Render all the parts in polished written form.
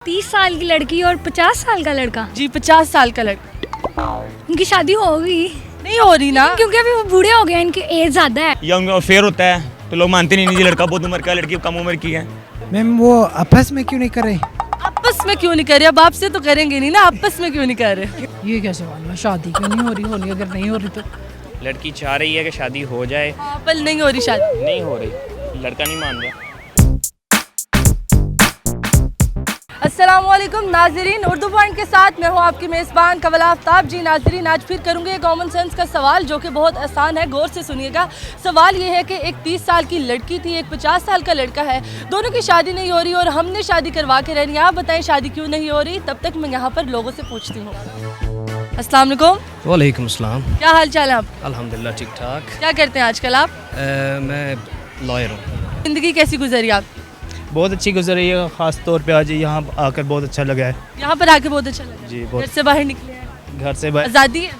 30 साल की लड़की और 50 साल का लड़का। जी 50 साल का लड़का। उनकी शादी होगी नहीं हो रही ना, क्योंकि अभी वो बूढ़े हो गए, इनकी एज ज्यादा है। या उनका अफेयर होता है तो लोग मानते नहीं जी लड़का बहुत उम्र का, लड़की कम उम्र की है। मैम वो आपस में क्यों नहीं कर रहे? आपस में क्यों नहीं कर रहे? अब आपसे तो करेंगे नहीं ना, आपस में क्यों नहीं कर रहे? ये क्या सवाल है? शादी क्यों नहीं हो रही? होनी अगर नहीं हो रही तो लड़की चाह रही है कि शादी हो जाए, पल नहीं हो रही शादी। नहीं हो रही, लड़का नहीं मान रहा। अस्सलामुअलैकुम नाजरीन, उर्दू पॉइंट के साथ मैं हूँ आपकी मेज़बान कवल आफ्ताब। जी नाजरीन, आज फिर करूँगी कॉमन सेंस का सवाल जो कि बहुत आसान है, गौर से सुनिएगा। सवाल ये है कि एक 30 साल की लड़की थी, एक 50 साल का लड़का है, दोनों की शादी नहीं हो रही और हमने शादी करवा के रहनी है। आप बताएं शादी क्यों नहीं हो रही? तब तक मैं यहाँ पर लोगों से पूछती हूँ। अस्सलाम वालेकुम। वालेकुम अस्सलाम। क्या हाल चाल है आप? अल्हम्दुलिल्लाह ठीक ठाक। क्या करते हैं आजकल आप? मैं लॉयर हूँ। ज़िंदगी कैसी गुजरी आप? बहुत अच्छी गुजर रही है, ख़ास तौर पे आज यहाँ आकर बहुत अच्छा लगा है। यहाँ पर आके बहुत अच्छा लगा। जी घर बहुत। से बाहर निकले हैं, घर से बाहर आज़ादी है,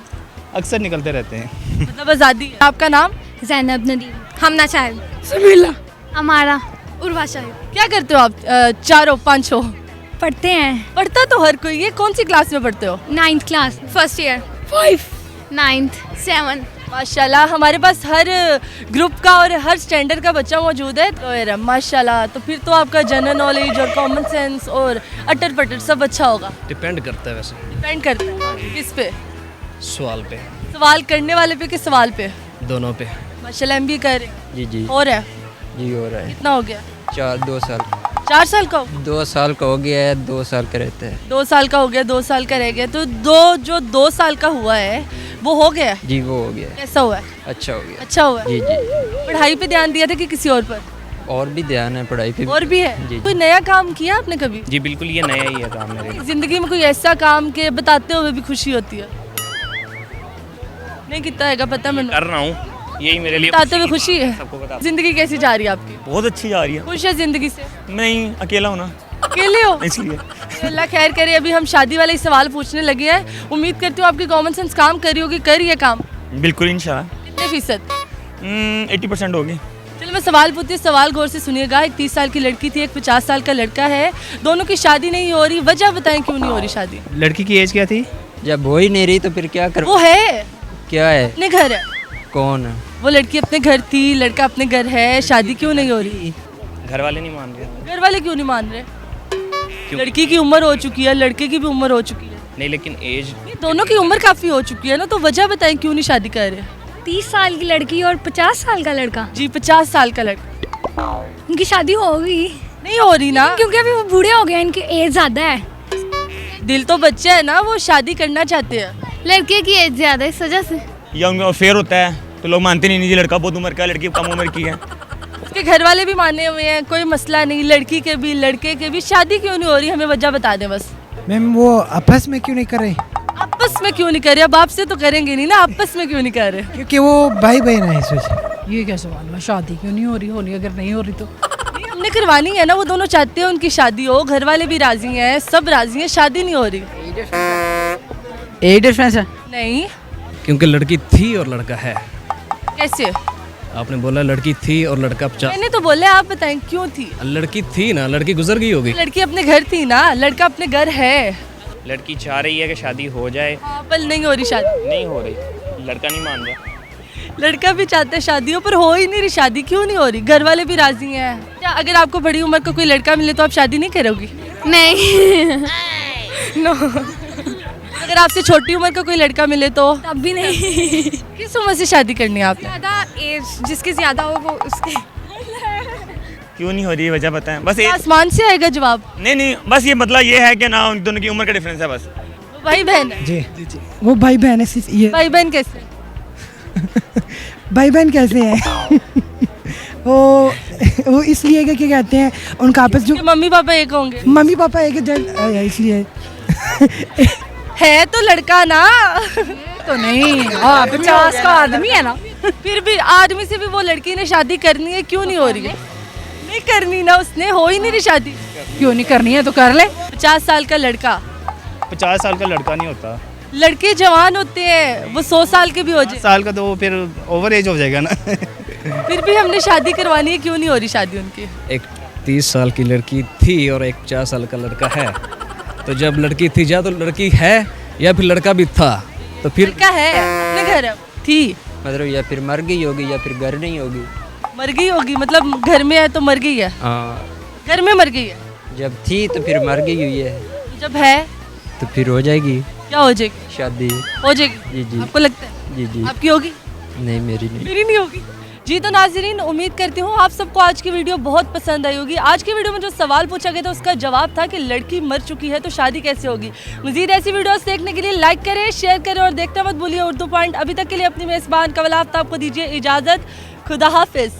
अक्सर निकलते रहते हैं। मतलब आज़ादी है। आपका नाम? ज़ैनब नदीम, हमना साहिब, समीला। हमारा उर्वा साहिब। क्या करते हो आप? चारों पांचों पढ़ते हैं पढ़ता तो हर कोई है। कौन सी क्लास में पढ़ते हो? 9th class, first year, 5, 9th, 7। माशाल्लाह, हमारे पास हर ग्रुप का और हर स्टैंडर्ड का बच्चा मौजूद है। तो यार माशाल्लाह, तो फिर तो आपका जनरल नॉलेज और कॉमन सेंस और अटर पटर सब अच्छा होगा। डिपेंड करता है वैसे डिपेंड करता है किस पे? सवाल पे, सवाल करने वाले पे कि सवाल पे? दोनों पे। माशाल्लाह एमबीए कर रहे हैं। जी जी हो रहा है? जी हो रहा है। कितना हो गया? 2 साल 4 साल का हो? 2 साल का हो गया है, 2 साल का रहता है। 2 साल का हो गया, 2 साल का रह गया। तो जो 2 साल का हुआ है वो हो गया? जी वो हो गया है। कैसा हुआ है? अच्छा हो गया। अच्छा हुआ है। जी जी पढ़ाई पे ध्यान दिया था कि किसी और पर? और भी ध्यान है पढ़ाई पे। और भी है? जी। कोई नया काम किया आपने कभी जी बिल्कुल, ये नया ही है काम मेरे लिए। जिंदगी में? कोई ऐसा काम के बताते हुए भी खुशी होती है? नहीं कितना है पता मैंने, कर रहा हूँ, यही मेरे लिए बताते हुए खुशी है। सबको बता। जिंदगी कैसी जा रही है आपकी? बहुत अच्छी जा रही है। खुश है जिंदगी से? नहीं, अकेला होना अकेले हो? इसलिए। अल्लाह खैर करे। अभी हम शादी वाले ही सवाल पूछने लगे हैं। उम्मीद करती हूँ आपकी कॉमन सेंस काम कर रही होगी। कर रही है काम? बिल्कुल इंशाल्लाह। कितने फीसद? 80% होगी। चलो मैं सवाल पूछती हूँ, सवाल गौर से सुनिएगा। एक 30 साल की लड़की थी, एक 50 साल का लड़का है, दोनों की शादी नहीं हो रही। वजह बताएं क्यों नहीं हो रही शादी? लड़की की एज क्या थी? जब हो ही नहीं रही तो फिर क्या कर? वो है क्या है? अपने घर है। कौन है? वो लड़की अपने घर थी, लड़का अपने घर है, शादी क्यों नहीं हो रही? घर वाले नहीं मान रहे। घर वाले क्यों नहीं मान रहे? लड़की की उम्र हो चुकी है, लड़के की भी उम्र हो चुकी है। नहीं लेकिन एज, ये दोनों की उम्र काफी हो चुकी है ना, तो वजह बताएं क्यों नहीं शादी कर रहे? 30 साल की लड़की और 50 साल का लड़का। जी 50 साल का लड़का। उनकी शादी होगी नहीं हो रही ना, क्योंकि अभी वो बूढ़े हो गए, इनकी एज ज्यादा है। दिल तो बच्चा है ना, वो शादी करना चाहते हैं। लड़के की एज ज्यादा है, इस वजह से। या उनका अफेयर होता है तो लोग मानते नहीं जी लड़का बहुत उम्र का, लड़की कम उम्र की है। उसके घर वाले भी माने हुए हैं, कोई मसला नहीं। लड़की के भी लड़के के भी शादी क्यों नहीं हो रही? हमें वजह बता दें बस। मैम वो आपस में क्यों नहीं कर रहे? आपस में क्यों नहीं कर रहे? अब आपसे तो करेंगे नहीं ना, आपस में क्यों नहीं कर रहे? क्योंकि वो भाई बहन है, इस वजह। ये क्या सवाल है? शादी क्यों नहीं हो रही? होनी अगर नहीं हो रही तो नहीं, हमने करवानी है ना, वो दोनों चाहते हैं उनकी शादी हो, घर वाले भी राजी हैं, सब राजी हैं, शादी नहीं हो रही। एज डिफरेंस है। नहीं, क्योंकि लड़की थी और लड़का है। कैसे? आपने बोला लड़की थी और लड़का 50। मैंने तो बोले, आप बताएं क्यों थी? लड़की थी ना, लड़की गुजर गई होगी। लड़की अपने घर थी ना, लड़का अपने घर है। लड़की चाह रही है कि शादी हो जाए, पल नहीं हो रही शादी। नहीं हो रही, लड़का नहीं मान रहा। लड़का भी चाहता है शादी हो, पर हो ही नहीं रही शादी। क्यों नहीं हो रही? घर वाले भी राजी हैं। क्या अगर आपको बड़ी उम्र का कोई लड़का मिले तो आप शादी नहीं करोगी? नहीं नो। अगर आपसे छोटी उम्र का कोई लड़का मिले तो? तब भी नहीं। किस उम्र से शादी करनी है आपने? ज्यादा एज जिसकी ज्यादा हो वो उसके। क्यों नहीं हो रही है वजह बताएं बस। आसमान से आएगा जवाब। नहीं, बस ये मतलब ये है कि ना उन दोनों की उम्र का डिफरेंस है बस। वो भाई बहन है। जी वो भाई बहन है, सिर्फ ये। भाई बहन कैसे? भाई बहन कैसे हैं? वो इसलिए कि क्या कहते हैं उनका आपस जो कि मम्मी पापा एक होंगे। मम्मी पापा एक इसलिए है तो लड़का ना। तो नहीं। हाँ 50 का आदमी है ना। फिर भी आदमी से भी वो लड़की ने शादी करनी है, क्यों नहीं हो रही है? नहीं करनी ना, उसने हो ही नहीं रही शादी। क्यों नहीं करनी है तो कर ले। 50 साल का लड़का, 50 साल का लड़का नहीं होता। लड़के जवान होते हैं, वो 100 साल के भी हो 5 जाए। साल का तो वो फिर ओवर एज हो जाएगा ना। फिर भी हमने शादी करवानी है, क्यों नहीं हो रही शादी उनकी? एक 30 साल की लड़की थी और एक 50 साल का लड़का है। तो जब लड़की थी या तो लड़की है या फिर लड़का भी था, तो फिर लड़का है अपने घर है, थी मतलब या फिर मर गई होगी या फिर घर नहीं होगी। मर गई होगी, मतलब घर में है तो मर गई है, हाँ, घर में मर गई है। जब थी तो फिर मर गई हुई है, जब है तो फिर हो जाएगी क्या हो जाएगी? शादी। हो जाएगी। जी जी आपको लगता है? जी जी। आपकी होगी? नहीं, मेरी नहीं। मेरी नहीं होगी। जी तो नाज़रीन, उम्मीद करती हूँ आप सबको आज की वीडियो बहुत पसंद आई होगी। आज की वीडियो में जो सवाल पूछा गया था उसका जवाब था कि लड़की मर चुकी है तो शादी कैसे होगी। मजीद ऐसी वीडियोस देखने के लिए लाइक करें, शेयर करें और देखते मत भूलिए उर्दू पॉइंट। अभी तक के लिए अपनी मेज़बान कवल आफ्ताब को दीजिए इजाज़त। खुदा हाफिज़।